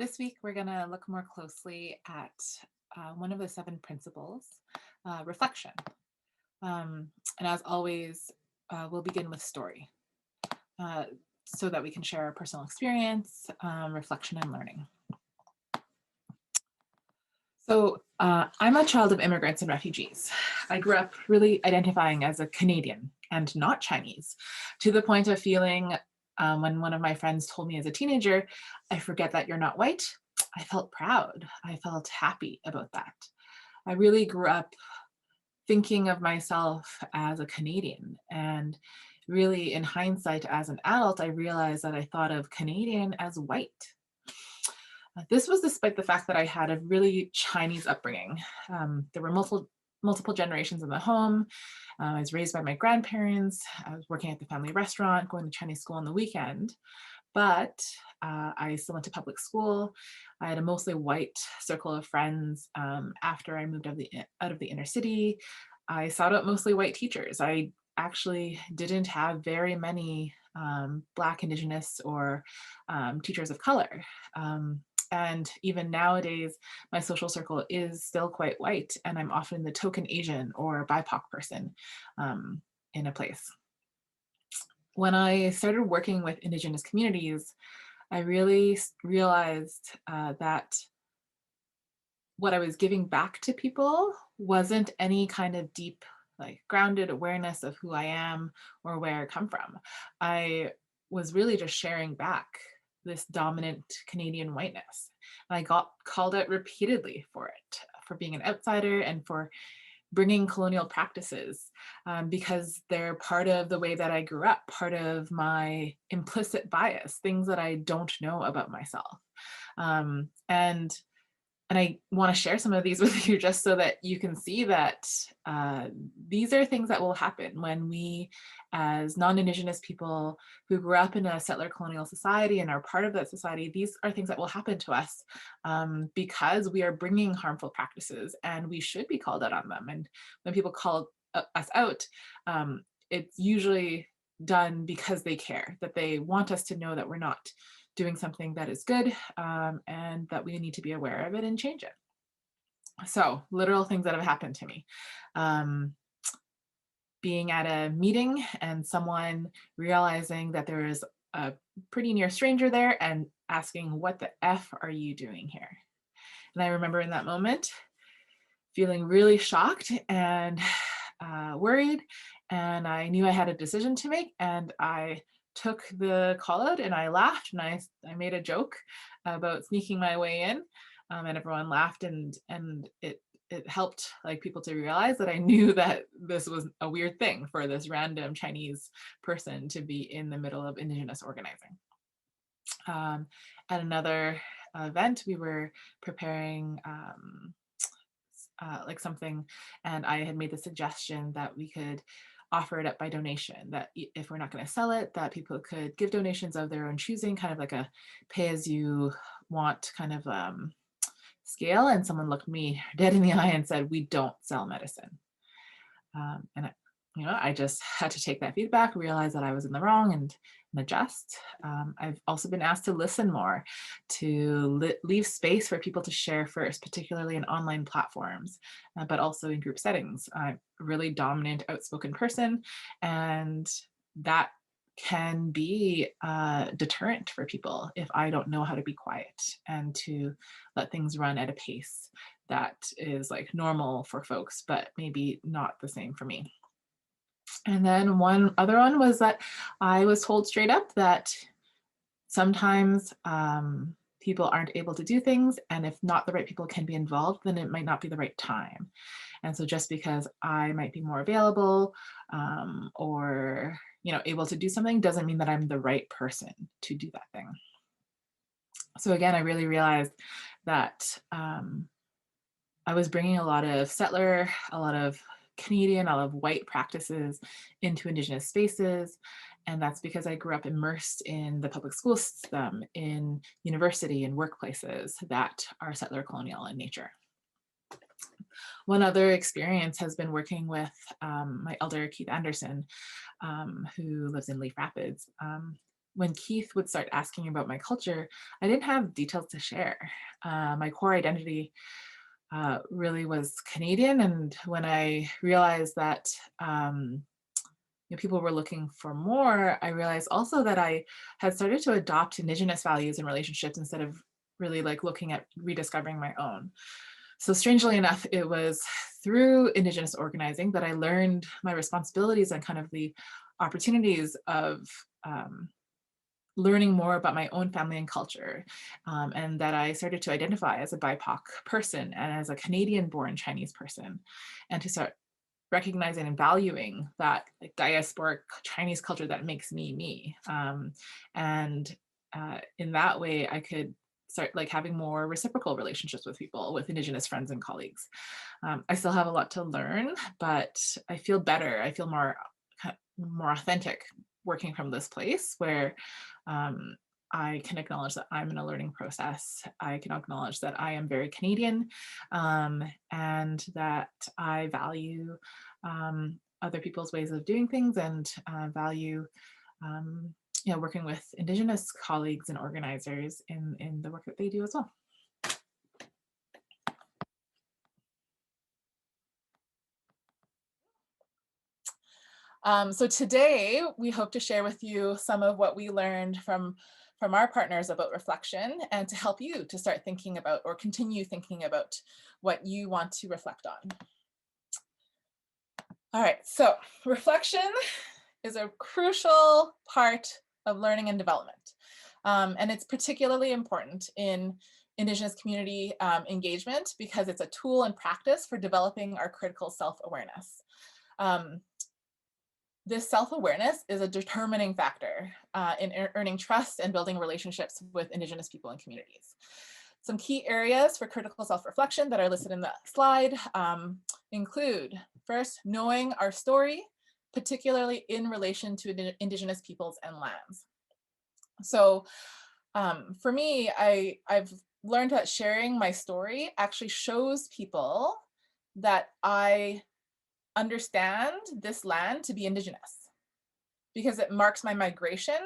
This week, we're going to look more closely at one of the 7 principles, reflection. And as always, we'll begin with story uh, so that we can share our personal experience, reflection, and learning. So I'm a child of immigrants and refugees. I grew up really identifying as a Canadian and not Chinese, to the point of feeling when one of my friends told me as a teenager, I forget that you're not white. I felt proud. I felt happy about that. I really grew up thinking of myself as a Canadian. And really, in hindsight, as an adult, I realized that I thought of Canadian as white. This was despite the fact that I had a really Chinese upbringing. There were multiple generations in the home. I was raised by my grandparents. I was working at the family restaurant, going to Chinese school on the weekend. But I still went to public school. I had a mostly white circle of friends. After I moved out of the inner city, I sought out mostly white teachers. I actually didn't have very many Black, Indigenous, or teachers of color. And even nowadays, my social circle is still quite white, and I'm often the token Asian or BIPOC person in a place. When I started working with Indigenous communities, I really realized that what I was giving back to people wasn't any kind of deep, like grounded awareness of who I am or where I come from. I was really just sharing back this dominant Canadian whiteness. And I got called out repeatedly for it, for being an outsider and for bringing colonial practices because they're part of the way that I grew up, part of my implicit bias, things that I don't know about myself. And I want to share some of these with you just so that you can see that these are things that will happen when we, as non-Indigenous people who grew up in a settler colonial society and are part of that society, these are things that will happen to us because we are bringing harmful practices and we should be called out on them. And when people call us out, it's usually done because they care, that they want us to know that we're not doing something that is good and that we need to be aware of it and change it. So literal things that have happened to me. Being at a meeting and someone realizing that there is a pretty near stranger there and asking, what the F are you doing here? And I remember in that moment feeling really shocked and worried. And I knew I had a decision to make, and I took the call out and I laughed and I made a joke about sneaking my way in, and everyone laughed, and it helped like people to realize that I knew that this was a weird thing for this random Chinese person to be in the middle of Indigenous organizing. At another event, we were preparing like something, and I had made the suggestion that we could offer it up by donation, that if we're not going to sell it, that people could give donations of their own choosing, kind of like a pay as you want kind of scale. And someone looked me dead in the eye and said, we don't sell medicine. I just had to take that feedback, realize that I was in the wrong, and adjust. I've also been asked to listen more, to leave space for people to share first, particularly in online platforms, but also in group settings. I'm a really dominant, outspoken person, and that can be a deterrent for people if I don't know how to be quiet and to let things run at a pace that is like normal for folks, but maybe not the same for me. And then one other one was that I was told straight up that sometimes people aren't able to do things, and if not the right people can be involved, then it might not be the right time. And so just because I might be more available or able to do something doesn't mean that I'm the right person to do that thing. So again, I really realized that I was bringing a lot of settler, a lot of Canadian, a lot of white practices into Indigenous spaces. And that's because I grew up immersed in the public school system, in university and workplaces that are settler colonial in nature. One other experience has been working with my elder Keith Anderson, who lives in Leaf Rapids. when Keith would start asking about my culture, I didn't have details to share. My core identity really was Canadian. And when I realized that people were looking for more, I realized also that I had started to adopt Indigenous values in relationships instead of really like looking at rediscovering my own. So strangely enough, it was through Indigenous organizing that I learned my responsibilities and kind of the opportunities of learning more about my own family and culture, and that I started to identify as a BIPOC person and as a Canadian-born Chinese person, and to start recognizing and valuing that like diasporic Chinese culture that makes me me. And in that way, I could start like having more reciprocal relationships with people, with Indigenous friends and colleagues. I still have a lot to learn, but I feel better. I feel more authentic working from this place where I can acknowledge that I'm in a learning process. I can acknowledge that I am very Canadian, and that I value other people's ways of doing things, and value working with Indigenous colleagues and organizers in the work that they do as well. So today we hope to share with you some of what we learned from our partners about reflection, and to help you to start thinking about or continue thinking about what you want to reflect on. All right, so reflection is a crucial part of learning and development. And it's particularly important in Indigenous community engagement because it's a tool and practice for developing our critical self-awareness. This self-awareness is a determining factor in earning trust and building relationships with Indigenous people and communities. Some key areas for critical self-reflection that are listed in the slide include, first, knowing our story, particularly in relation to Indigenous peoples and lands. So for me, I've learned that sharing my story actually shows people that I understand this land to be Indigenous, because it marks my migration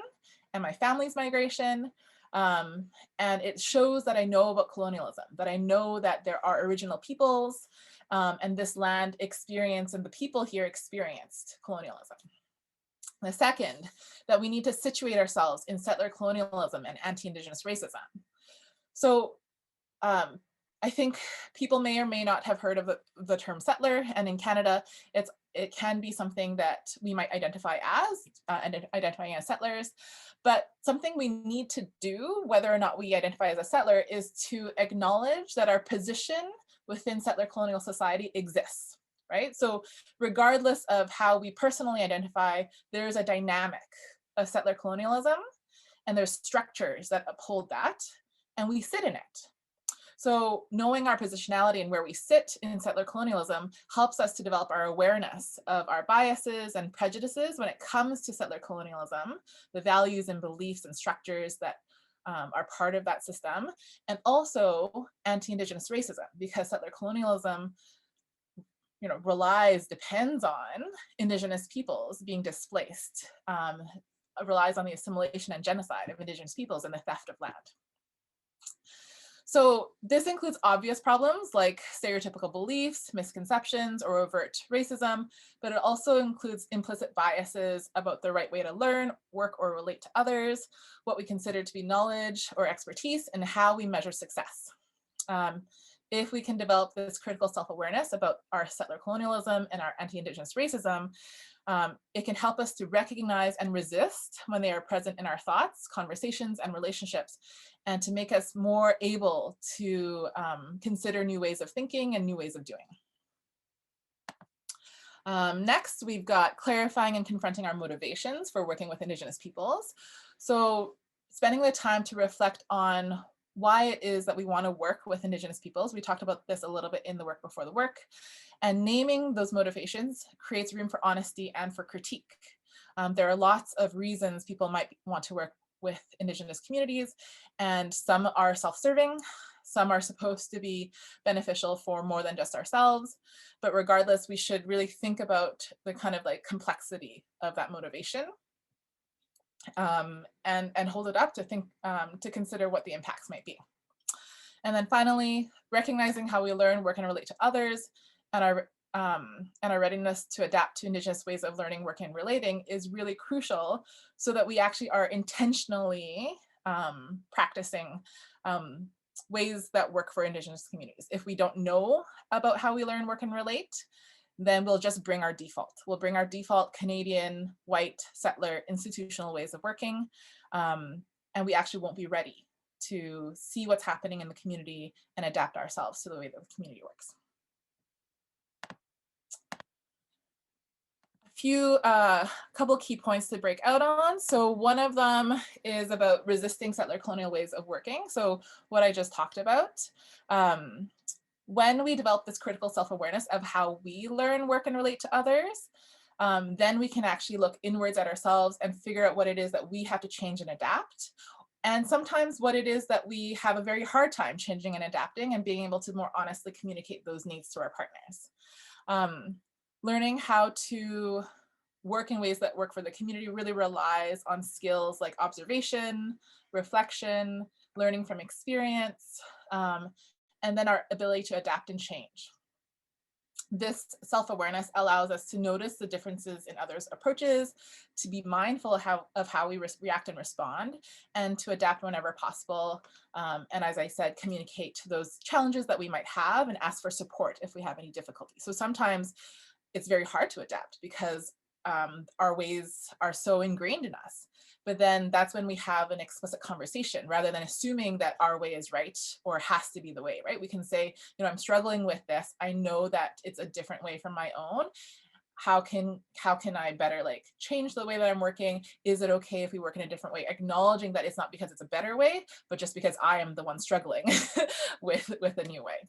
and my family's migration. And it shows that I know about colonialism, that I know that there are original peoples, and this land experienced and the people here experienced colonialism. The second, that we need to situate ourselves in settler colonialism and anti-Indigenous racism. So I think people may or may not have heard of the term settler, and in Canada, it can be something that we might identify as, identifying as settlers, but something we need to do, whether or not we identify as a settler, is to acknowledge that our position within settler colonial society exists, right? So regardless of how we personally identify, there's a dynamic of settler colonialism, and there's structures that uphold that, and we sit in it. So knowing our positionality and where we sit in settler colonialism helps us to develop our awareness of our biases and prejudices when it comes to settler colonialism, the values and beliefs and structures that are part of that system, and also anti-Indigenous racism, because settler colonialism depends on Indigenous peoples being displaced, relies on the assimilation and genocide of Indigenous peoples and the theft of land. So this includes obvious problems like stereotypical beliefs, misconceptions, or overt racism, but it also includes implicit biases about the right way to learn, work, or relate to others, what we consider to be knowledge or expertise, and how we measure success. If we can develop this critical self-awareness about our settler colonialism and our anti-Indigenous racism, it can help us to recognize and resist when they are present in our thoughts, conversations, and relationships, and to make us more able to consider new ways of thinking and new ways of doing. Next, we've got clarifying and confronting our motivations for working with Indigenous peoples. So spending the time to reflect on why it is that we want to work with Indigenous peoples. We talked about this a little bit in the work before the work. And naming those motivations creates room for honesty and for critique. There are lots of reasons people might want to work with Indigenous communities, and some are self-serving, some are supposed to be beneficial for more than just ourselves. But regardless, we should really think about the kind of like complexity of that motivation. and hold it up to think, to consider what the impacts might be. And then finally, recognizing how we learn, work, and relate to others, and our readiness to adapt to Indigenous ways of learning, working, and relating is really crucial, so that we actually are intentionally practicing ways that work for Indigenous communities. If we don't know about how we learn, work, and relate, then we'll just bring our default. We'll bring our default Canadian, white, settler, institutional ways of working, and we actually won't be ready to see what's happening in the community and adapt ourselves to the way that the community works. Couple key points to break out on. So one of them is about resisting settler colonial ways of working. So what I just talked about. When we develop this critical self-awareness of how we learn, work, and relate to others, then we can actually look inwards at ourselves and figure out what it is that we have to change and adapt. And sometimes what it is that we have a very hard time changing and adapting, and being able to more honestly communicate those needs to our partners. Learning how to work in ways that work for the community really relies on skills like observation, reflection, learning from experience, and then our ability to adapt and change. This self-awareness allows us to notice the differences in others' approaches, to be mindful of how we react and respond, and to adapt whenever possible. And as I said, communicate those challenges that we might have and ask for support if we have any difficulty. So sometimes it's very hard to adapt because our ways are so ingrained in us. But then that's when we have an explicit conversation, rather than assuming that our way is right or has to be the way, right? We can say, I'm struggling with this. I know that it's a different way from my own. How can I better change the way that I'm working? Is it okay if we work in a different way? Acknowledging that it's not because it's a better way, but just because I am the one struggling with a new way.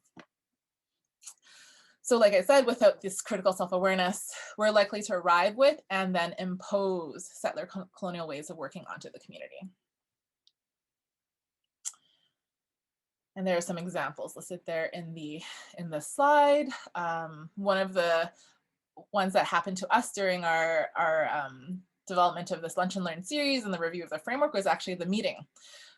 So like I said, without this critical self-awareness, we're likely to arrive with and then impose settler colonial ways of working onto the community. And there are some examples listed there in the slide. One of the ones that happened to us during our development of this Lunch and Learn series and the review of the framework was actually the meeting.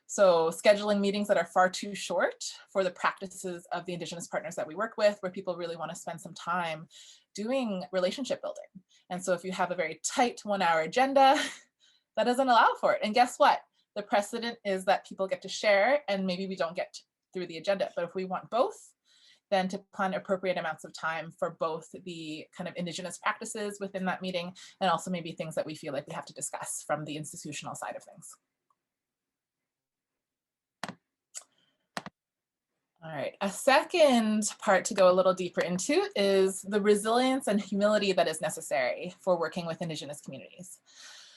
So scheduling meetings that are far too short for the practices of the Indigenous partners that we work with, where people really want to spend some time doing relationship building. And so if you have a very tight 1-hour agenda, that doesn't allow for it. And guess what? The precedent is that people get to share, and maybe we don't get through the agenda. But if we want both, then to plan appropriate amounts of time for both the kind of Indigenous practices within that meeting, and also maybe things that we feel like we have to discuss from the institutional side of things. All right, a second part to go a little deeper into is the resilience and humility that is necessary for working with Indigenous communities.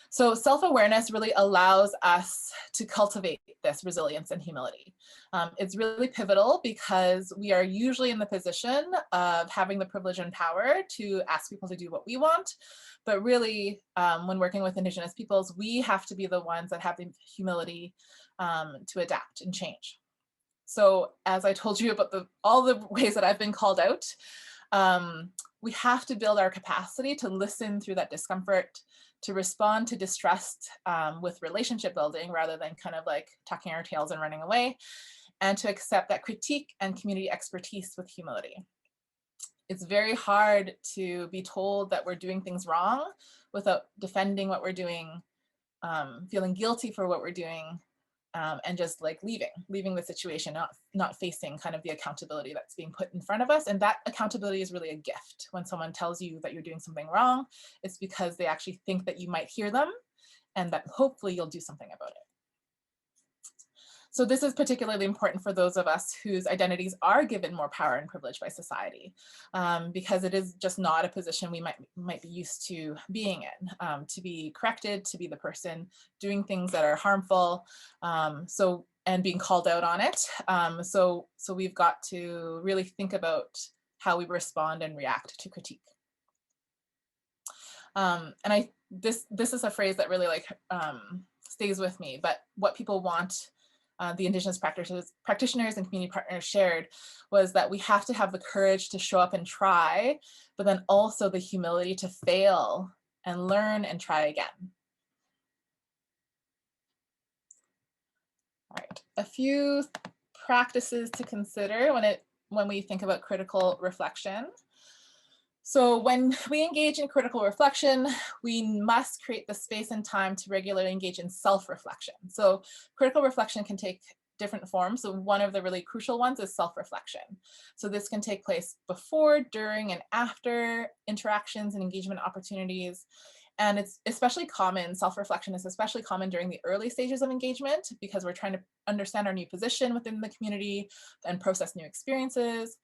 So self-awareness really allows us to cultivate this resilience and humility. It's really pivotal because we are usually in the position of having the privilege and power to ask people to do what we want. But really, when working with Indigenous peoples, we have to be the ones that have the humility to adapt and change. So as I told you about all the ways that I've been called out, we have to build our capacity to listen through that discomfort, to respond to distrust with relationship building rather than kind of tucking our tails and running away, and to accept that critique and community expertise with humility. It's very hard to be told that we're doing things wrong without defending what we're doing, feeling guilty for what we're doing, and just leaving the situation, not facing kind of the accountability that's being put in front of us. And that accountability is really a gift. When someone tells you that you're doing something wrong, it's because they actually think that you might hear them and that hopefully you'll do something about it. So this is particularly important for those of us whose identities are given more power and privilege by society, because it is just not a position we might be used to being in, to be corrected, to be the person doing things that are harmful, and being called out on it. So we've got to really think about how we respond and react to critique. And this is a phrase that really stays with me, but what people want the Indigenous practitioners and community partners shared was that we have to have the courage to show up and try, but then also the humility to fail and learn and try again. All right, a few practices to consider when we think about critical reflection. So when we engage in critical reflection, we must create the space and time to regularly engage in self-reflection. So critical reflection can take different forms. So one of the really crucial ones is self-reflection. So this can take place before, during, and after interactions and engagement opportunities. And it's especially common, self-reflection is especially common during the early stages of engagement because we're trying to understand our new position within the community and process new experiences.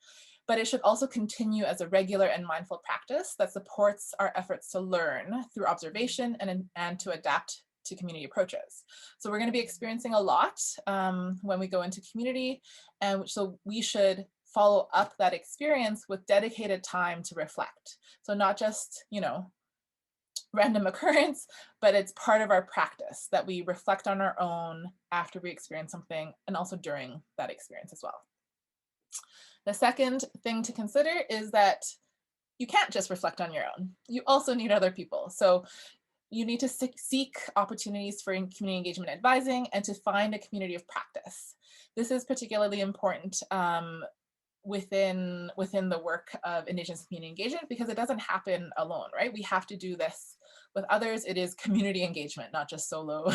But it should also continue as a regular and mindful practice that supports our efforts to learn through observation and to adapt to community approaches. So we're going to be experiencing a lot when we go into community, and so we should follow up that experience with dedicated time to reflect. So not just, random occurrence, but it's part of our practice that we reflect on our own after we experience something and also during that experience as well. The second thing to consider is that you can't just reflect on your own. You also need other people. So you need to seek opportunities for community engagement advising and to find a community of practice. This is particularly important within the work of Indigenous community engagement because it doesn't happen alone, right? We have to do this with others. It is community engagement, not just solo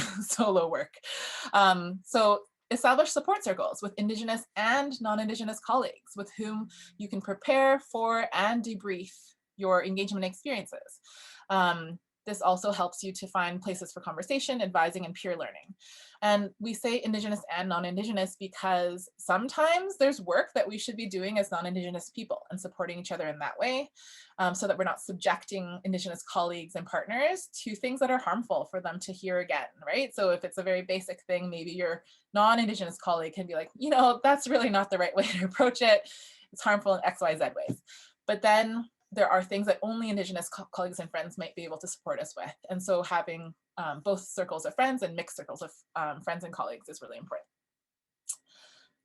work. So establish support circles with Indigenous and non-Indigenous colleagues with whom you can prepare for and debrief your engagement experiences. This also helps you to find places for conversation, advising, and peer learning. And we say Indigenous and non-Indigenous because sometimes there's work that we should be doing as non-Indigenous people and supporting each other in that way so that we're not subjecting Indigenous colleagues and partners to things that are harmful for them to hear again, right? So if it's a very basic thing, maybe your non-Indigenous colleague can be like, that's really not the right way to approach it. It's harmful in X, Y, Z ways. But then there are things that only Indigenous colleagues and friends might be able to support us with. And so having both circles of friends and mixed circles of friends and colleagues is really important.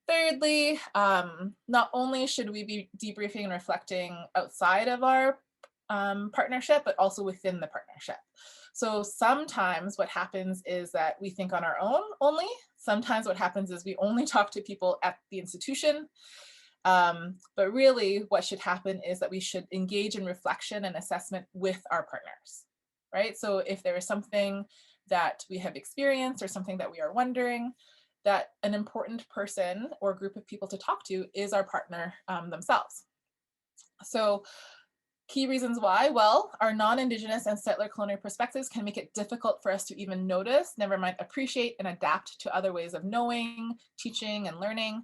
Thirdly, not only should we be debriefing and reflecting outside of our partnership, but also within the partnership. So sometimes what happens is that we think on our own only. Sometimes what happens is we only talk to people at the institution. But really what should happen is that we should engage in reflection and assessment with our partners, right? So if there is something that we have experienced or something that we are wondering, that an important person or group of people to talk to is our partner themselves. So key reasons why, well, our non-Indigenous and settler colonial perspectives can make it difficult for us to even notice, never mind appreciate and adapt to other ways of knowing, teaching, and learning.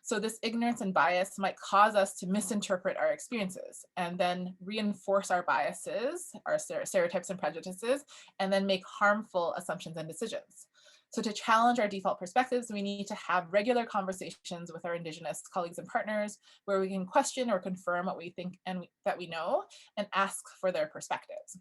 So this ignorance and bias might cause us to misinterpret our experiences and then reinforce our biases, our stereotypes and prejudices, and then make harmful assumptions and decisions. So to challenge our default perspectives, we need to have regular conversations with our Indigenous colleagues and partners where we can question or confirm what we think and that we know and ask for their perspectives.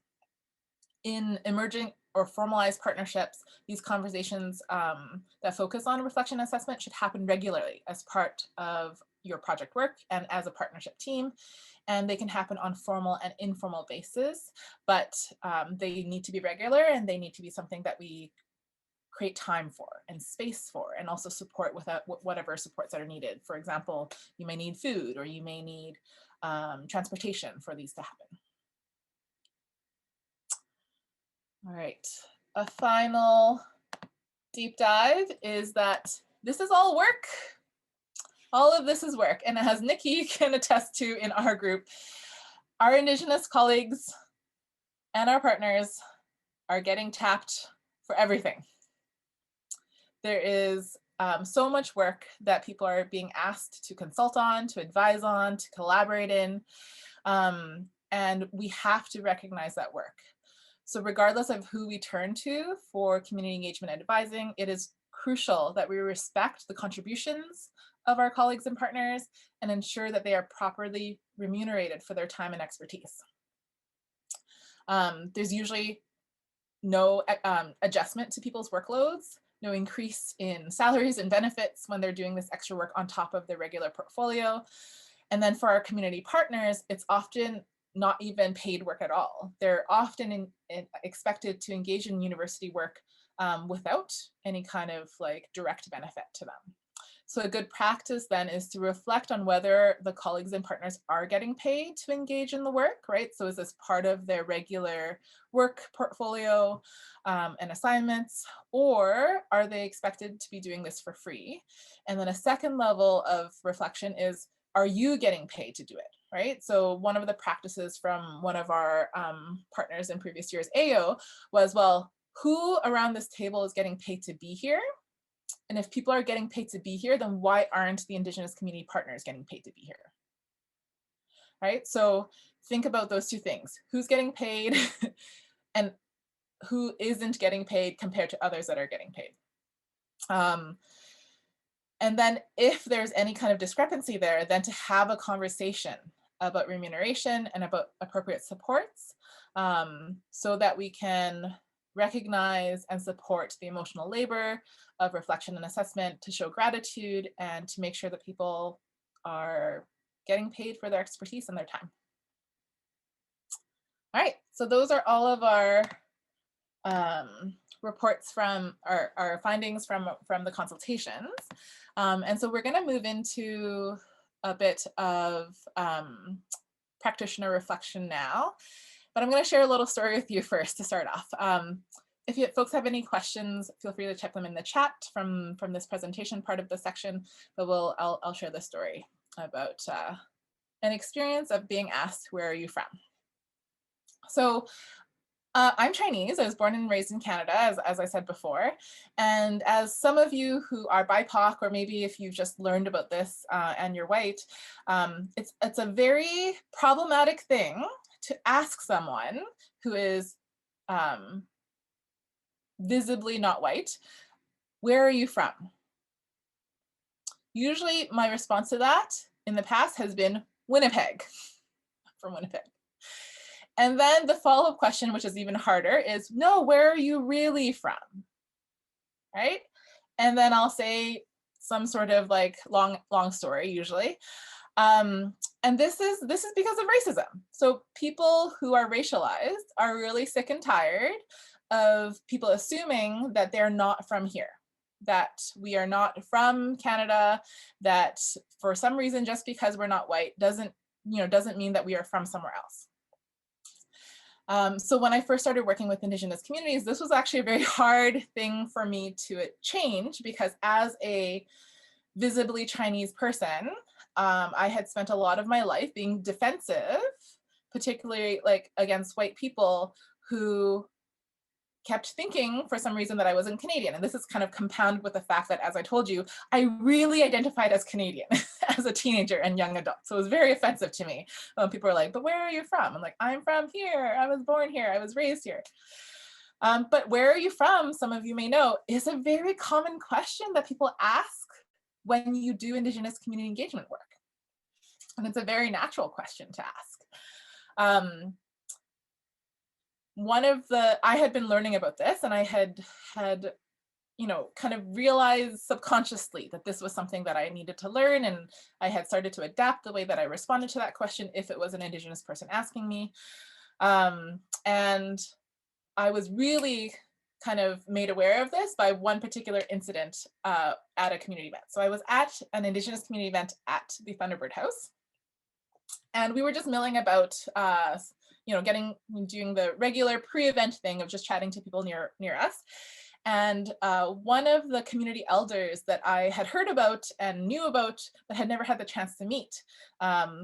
In emerging or formalized partnerships, these conversations that focus on reflection and assessment should happen regularly as part of your project work and as a partnership team. And they can happen on formal and informal basis, but they need to be regular and they need to be something that we create time for and space for, and also support with whatever supports that are needed. For example, you may need food or you may need transportation for these to happen. All right, a final deep dive is that this is all work. All of this is work, and as Nikki can attest to in our group, our Indigenous colleagues and our partners are getting tapped for everything. There is so much work that people are being asked to consult on, to advise on, to collaborate in, and we have to recognize that work. So regardless of who we turn to for community engagement and advising, it is crucial that we respect the contributions of our colleagues and partners and ensure that they are properly remunerated for their time and expertise. There's usually no adjustment to people's workloads, no increase in salaries and benefits when they're doing this extra work on top of their regular portfolio. And then for our community partners, it's often not even paid work at all. They're often expected to engage in university work without any kind of like direct benefit to them. So a good practice then is to reflect on whether the colleagues and partners are getting paid to engage in the work, right? So is this part of their regular work portfolio and assignments, or are they expected to be doing this for free? And then a second level of reflection is, are you getting paid to do it, right? So one of the practices from one of our partners in previous years, AO, was, well, who around this table is getting paid to be here? And if people are getting paid to be here, then why aren't the Indigenous community partners getting paid to be here? Right? So think about those two things. Who's getting paid and who isn't getting paid compared to others that are getting paid. And then if there's any kind of discrepancy there, then to have a conversation about remuneration and about appropriate supports so that we can recognize and support the emotional labor of reflection and assessment, to show gratitude and to make sure that people are getting paid for their expertise and their time. All right, so those are all of our reports from our findings from the consultations. And so we're going to move into a bit of practitioner reflection now, but I'm going to share a little story with you first to start off. If you folks have any questions, feel free to check them in the chat from this presentation part of the section, but I'll share the story about an experience of being asked, where are you from? So I'm Chinese. I was born and raised in Canada, as I said before. And as some of you who are BIPOC, or maybe if you've just learned about this and you're white, it's a very problematic thing to ask someone who is visibly not white, where are you from? Usually my response to that in the past has been Winnipeg, from Winnipeg. And then the follow-up question, which is even harder, is, no, where are you really from? Right? And then I'll say some sort of like long story usually. And this is because of racism. So people who are racialized are really sick and tired of people assuming that they're not from here, that we are not from Canada, that for some reason, just because we're not white doesn't mean that we are from somewhere else. So when I first started working with Indigenous communities, this was actually a very hard thing for me to change, because as a visibly Chinese person, I had spent a lot of my life being defensive, particularly like against white people who kept thinking for some reason that I wasn't Canadian. And this is kind of compounded with the fact that, as I told you, I really identified as Canadian as a teenager and young adult. So it was very offensive to me when people were like, but where are you from? I'm like, I'm from here. I was born here. I was raised here. But where are you from, some of you may know, is a very common question that people ask when you do Indigenous community engagement work. And it's a very natural question to ask. I had been learning about this, and I had kind of realized subconsciously that this was something that I needed to learn, and I had started to adapt the way that I responded to that question if it was an Indigenous person asking me. And I was really kind of made aware of this by one particular incident at a community event. So I was at an Indigenous community event at the Thunderbird House, and we were just milling about doing the regular pre-event thing of just chatting to people near us. And one of the community elders that I had heard about and knew about but had never had the chance to meet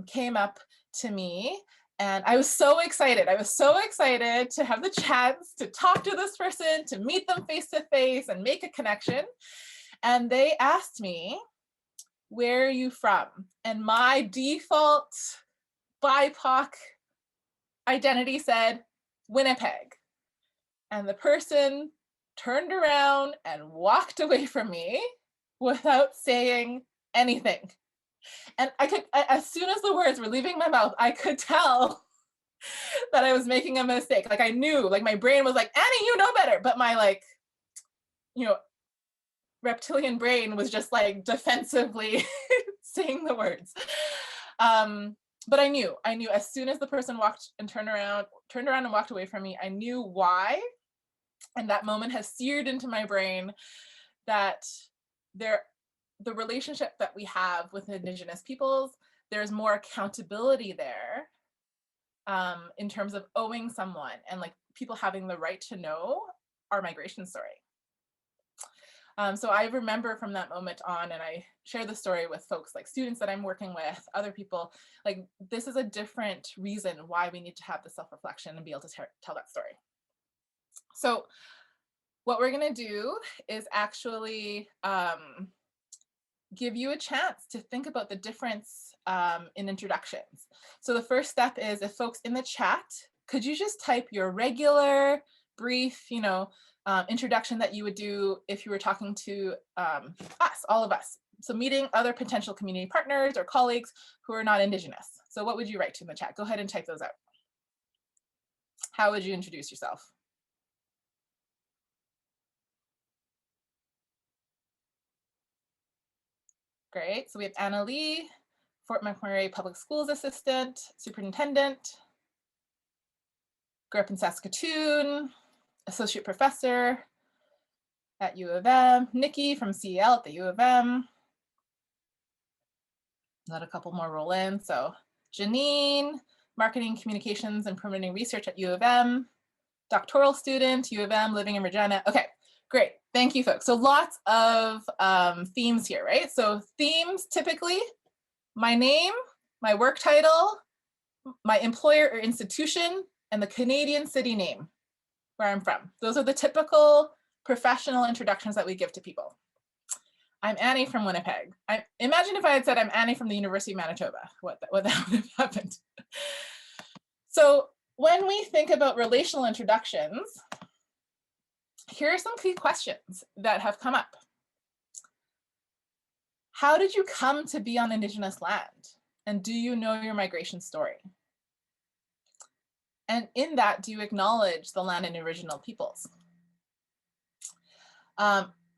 came up to me, and I was so excited. I was so excited to have the chance to talk to this person, to meet them face to face and make a connection. And they asked me, where are you from? And my default BIPOC identity said Winnipeg. And the person turned around and walked away from me without saying anything. And as soon as the words were leaving my mouth, I could tell that I was making a mistake. Like I knew, like my brain was like, Annie, you know better. But my reptilian brain was just like defensively saying the words. But I knew as soon as the person turned around and walked away from me, I knew why And that moment has seared into my brain that the relationship that we have with Indigenous peoples, there's more accountability there in terms of owing someone and like people having the right to know our migration story. So I remember from that moment on, and I share the story with folks like students that I'm working with, other people, like this is a different reason why we need to have the self-reflection and be able to tell that story. So what we're gonna do is actually give you a chance to think about the difference in introductions. So the first step is, if folks in the chat, could you just type your regular, brief, introduction that you would do if you were talking to us, all of us. So meeting other potential community partners or colleagues who are not Indigenous. So what would you write in the chat? Go ahead and type those out. How would you introduce yourself? Great. So we have Anna Lee, Fort McMurray Public Schools Assistant, Superintendent, grew up in Saskatoon, Associate Professor at U of M, Nikki from CEL at the U of M. Let a couple more roll in. So Janine, Marketing, Communications, and Permitting Research at U of M, doctoral student, U of M, living in Regina. Okay, great. Thank you, folks. So lots of themes here, right? So themes, typically, my name, my work title, my employer or institution, and the Canadian city name where I'm from. Those are the typical professional introductions that we give to people. I'm Annie from Winnipeg. Imagine if I had said I'm Annie from the University of Manitoba, what that would have happened. So when we think about relational introductions, here are some key questions that have come up. How did you come to be on Indigenous land? And do you know your migration story? And in that, do you acknowledge the land and original peoples?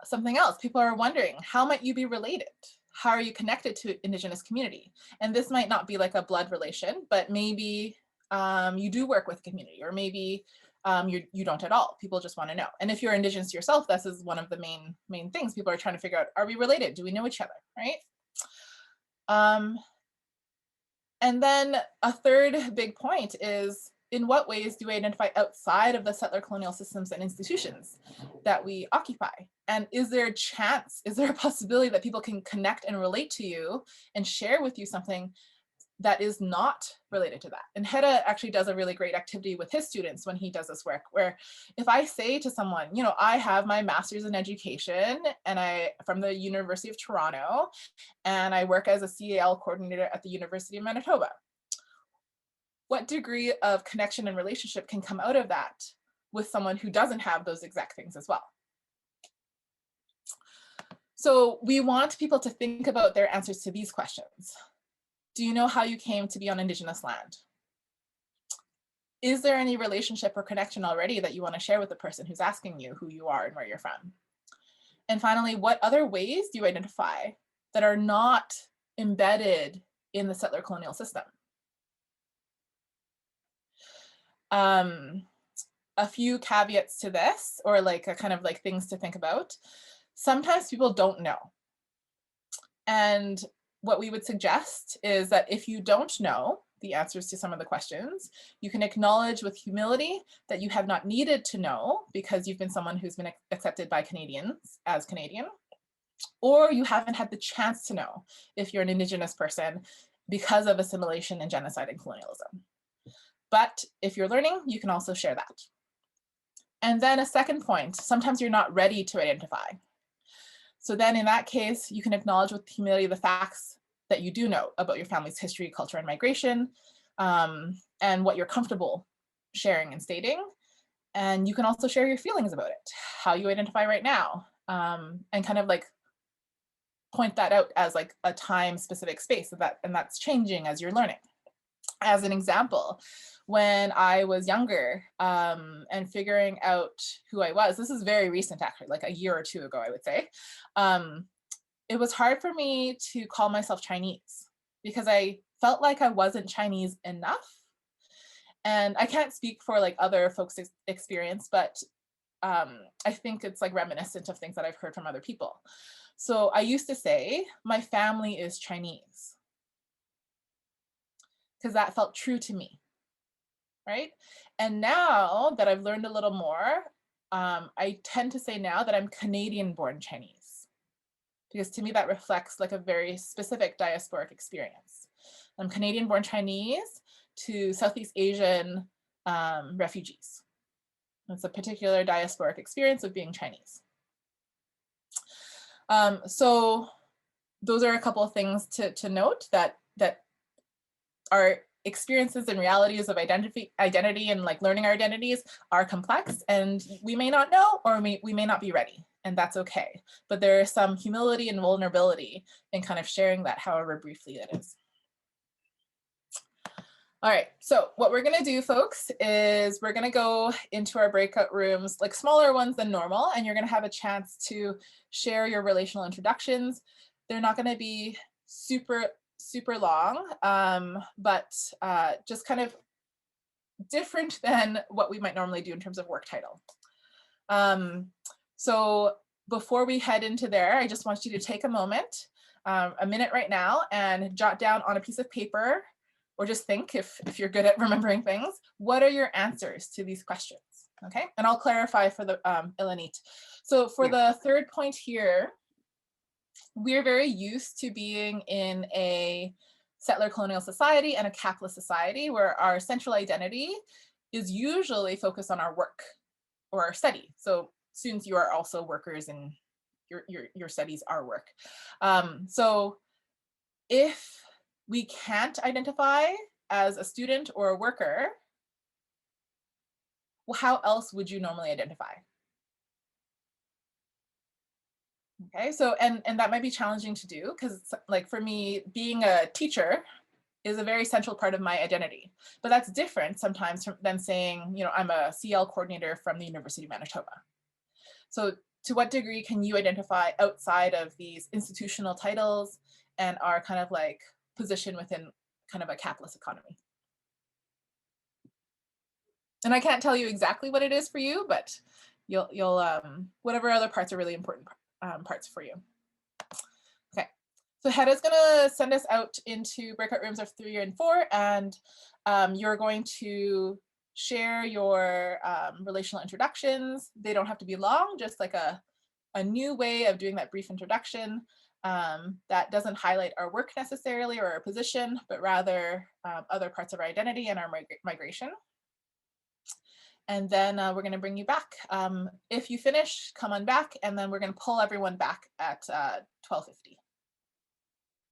Something else, people are wondering, how might you be related? How are you connected to Indigenous community? And this might not be like a blood relation, but maybe you do work with community, or maybe you don't at all. People just want to know. And if you're Indigenous yourself, this is one of the main things people are trying to figure out. Are we related? Do we know each other, right? And then a third big point is, in what ways do we identify outside of the settler colonial systems and institutions that we occupy? And is there a chance, is there a possibility that people can connect and relate to you and share with you something that is not related to that? And Hedda actually does a really great activity with his students when he does this work, where if I say to someone, I have my master's in education and from the University of Toronto, and I work as a CAL coordinator at the University of Manitoba. What degree of connection and relationship can come out of that with someone who doesn't have those exact things as well? So we want people to think about their answers to these questions. Do you know how you came to be on Indigenous land? Is there any relationship or connection already that you want to share with the person who's asking you who you are and where you're from? And finally, what other ways do you identify that are not embedded in the settler colonial system? A few caveats to this, or like a kind of like things to think about. Sometimes people don't know. And what we would suggest is that if you don't know the answers to some of the questions, you can acknowledge with humility that you have not needed to know because you've been someone who's been accepted by Canadians as Canadian, or you haven't had the chance to know if you're an Indigenous person because of assimilation and genocide and colonialism. But if you're learning, you can also share that. And then a second point, sometimes you're not ready to identify. So then in that case, you can acknowledge with humility the facts that you do know about your family's history, culture, and migration, and what you're comfortable sharing and stating. And you can also share your feelings about it, how you identify right now, and kind of like point that out as like a time-specific space, and that's changing as you're learning. As an example, when I was younger and figuring out who I was, this is very recent actually, like a year or two ago, I would say, it was hard for me to call myself Chinese because I felt like I wasn't Chinese enough. And I can't speak for like other folks' experience, but I think it's like reminiscent of things that I've heard from other people. So I used to say, my family is Chinese, because that felt true to me, right? And now that I've learned a little more, I tend to say now that I'm Canadian-born Chinese, because to me that reflects like a very specific diasporic experience. I'm Canadian-born Chinese to Southeast Asian refugees. It's a particular diasporic experience of being Chinese. So those are a couple of things to note, that our experiences and realities of identity and like learning our identities are complex, and we may not know, or we may not be ready, and that's okay. But there is some humility and vulnerability in kind of sharing that, however briefly it is. All right, so what we're gonna do, folks, is we're gonna go into our breakout rooms, like smaller ones than normal, and you're gonna have a chance to share your relational introductions. They're not gonna be super long, but just kind of different than what we might normally do in terms of work title. So before we head into there, I just want you to take a moment, a minute right now, and jot down on a piece of paper, or just think, if you're good at remembering things, what are your answers to these questions, okay? And I'll clarify for the Ilanit. So for the third point here, we're very used to being in a settler colonial society and a capitalist society where our central identity is usually focused on our work or our study. So students, you are also workers, and your studies are work. So if we can't identify as a student or a worker, well, how else would you normally identify? Okay, so and that might be challenging to do, because like for me, being a teacher is a very central part of my identity. But that's different sometimes than saying, you know, I'm a CL coordinator from the University of Manitoba. So to what degree can you identify outside of these institutional titles and our kind of like position within kind of a capitalist economy? And I can't tell you exactly what it is for you, but you'll whatever other parts are really important parts for you. Okay, so Hedda's gonna send us out into breakout rooms of 3 and 4, and you're going to share your relational introductions. They don't have to be long, just like a new way of doing that brief introduction that doesn't highlight our work necessarily or our position, but rather other parts of our identity and our migration. And then we're going to bring you back. If you finish, come on back, and then we're going to pull everyone back at 12:50.